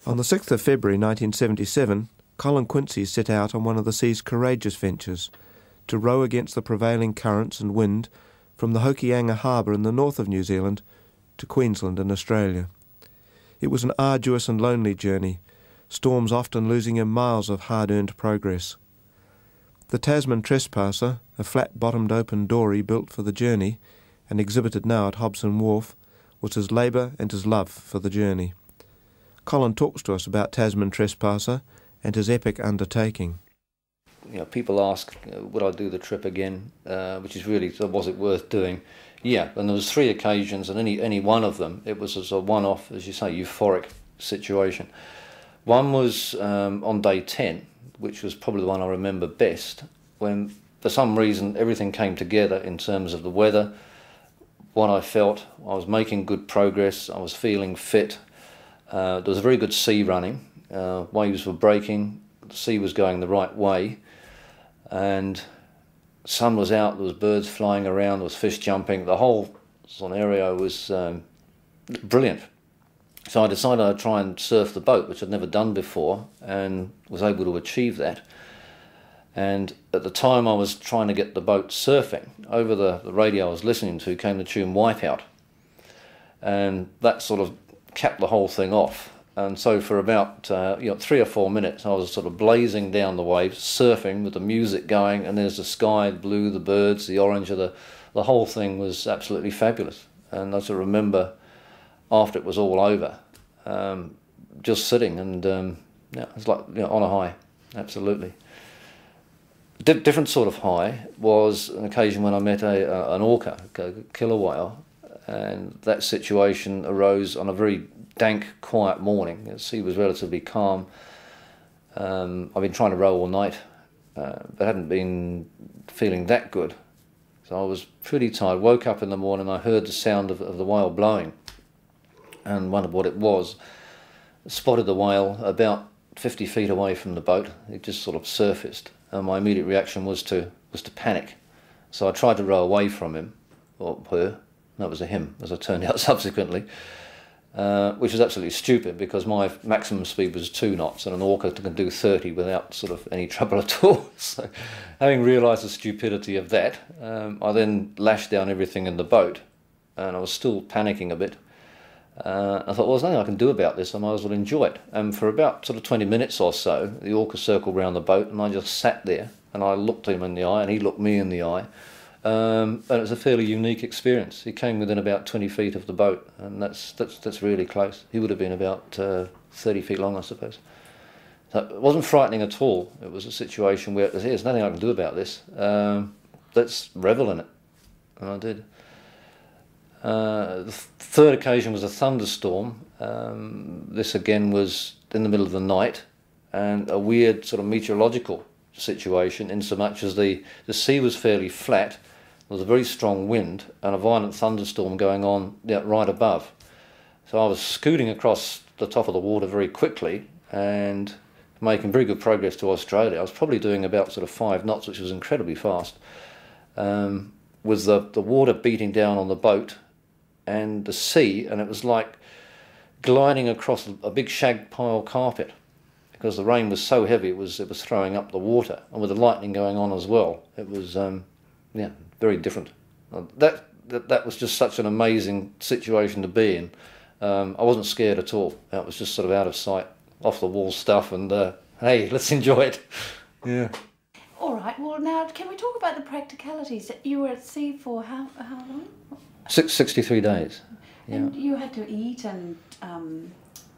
On the 6th of February 1977, Colin Quincy set out on one of the sea's courageous ventures, to row against the prevailing currents and wind from the Hokianga harbour in the north of New Zealand to Queensland in Australia. It was an arduous and lonely journey, storms often losing him miles of hard-earned progress. The Tasman Trespasser, a flat-bottomed open dory built for the journey and exhibited now at Hobson Wharf, was his labour and his love for the journey. Colin talks to us about Tasman Trespasser and his epic undertaking. You know, people ask, would I do the trip again? Which is really, was it worth doing? Yeah, and there was 3 occasions, and any one of them, it was as a one-off, as you say, euphoric situation. One was on day 10, which was probably the one I remember best, when for some reason everything came together in terms of the weather, what I felt. I was making good progress, I was feeling fit. There was a very good sea running, waves were breaking, the sea was going the right way, and sun was out, there was birds flying around, there was fish jumping, the whole scenario was brilliant. So I decided I'd try and surf the boat, which I'd never done before, and was able to achieve that. And at the time I was trying to get the boat surfing, over the radio I was listening to came the tune Wipeout, and that sort of capped the whole thing off. And so for about 3 or 4 minutes I was sort of blazing down the waves, surfing with the music going, and there's the sky, the blue, the birds, the orange, the whole thing was absolutely fabulous. And I sort of remember after it was all over, just sitting and it was like on a high, absolutely. Different sort of high was an occasion when I met an orca, a killer whale, and that situation arose on a very dank, quiet morning. The sea was relatively calm. I've been trying to row all night, but hadn't been feeling that good. So I was pretty tired. Woke up in the morning, I heard the sound of the whale blowing and wondered what it was. Spotted the whale about 50 feet away from the boat. It just sort of surfaced, and my immediate reaction was to panic. So I tried to row away from him, or her. That was a him, as it turned out subsequently, which was absolutely stupid because my maximum speed was 2 knots and an orca can do 30 without sort of any trouble at all. So having realised the stupidity of that, I then lashed down everything in the boat, and I was still panicking a bit. I thought, well, there's nothing I can do about this, I might as well enjoy it. And for about sort of 20 minutes or so, the orca circled round the boat, and I just sat there, and I looked him in the eye, and he looked me in the eye. And it was a fairly unique experience. He came within about 20 feet of the boat, and that's really close. He would have been about 30 feet long, I suppose. So it wasn't frightening at all. It was a situation where there's nothing I can do about this. Let's revel in it. And I did. The third occasion was a thunderstorm. This again was in the middle of the night, and a weird sort of meteorological situation in so much as the sea was fairly flat. There was a very strong wind and a violent thunderstorm going on right above. So I was scooting across the top of the water very quickly and making very good progress to Australia. I was probably doing about sort of 5 knots, which was incredibly fast, with the water beating down on the boat and the sea, and it was like gliding across a big shag pile carpet because the rain was so heavy it was throwing up the water, and with the lightning going on as well, it was very different. That was just such an amazing situation to be in. I wasn't scared at all. That was just sort of out of sight, off the wall stuff, and hey, let's enjoy it. Yeah. All right. Well, now can we talk about the practicalities? You were at sea for how long? 63 days. And you had to eat and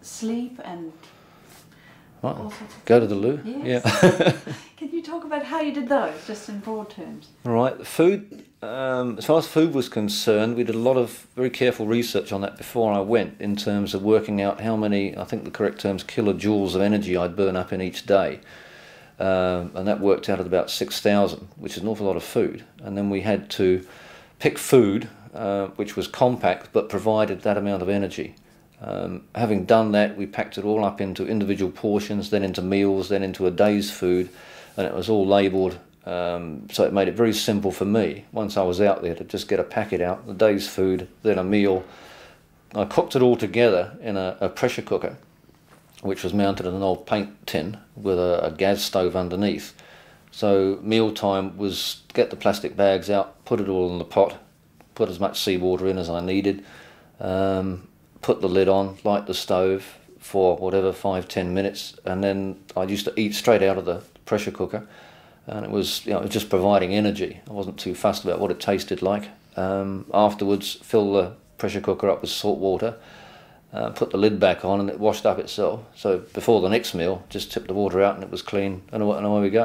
sleep and right. all sorts of Go to the loo. Yes. Yeah. Can you talk about how you did those, just in broad terms? All right. Food. As far as food was concerned, we did a lot of very careful research on that before I went, in terms of working out how many, I think the correct term's kilojoules of energy I'd burn up in each day. And that worked out at about 6,000, which is an awful lot of food. And then we had to pick food which was compact but provided that amount of energy. Having done that, we packed it all up into individual portions, then into meals, then into a day's food, and it was all labelled, so it made it very simple for me, once I was out there, to just get a packet out, the day's food, then a meal. I cooked it all together in a pressure cooker, which was mounted in an old paint tin with a gas stove underneath. So mealtime was get the plastic bags out, put it all in the pot, put as much seawater in as I needed, put the lid on, light the stove for whatever, 5-10 minutes, and then I used to eat straight out of the pressure cooker, and it was, you know, just providing energy. I wasn't too fussed about what it tasted like. Afterwards, fill the pressure cooker up with salt water, put the lid back on, and it washed up itself. So before the next meal, just tip the water out and it was clean, and away we go.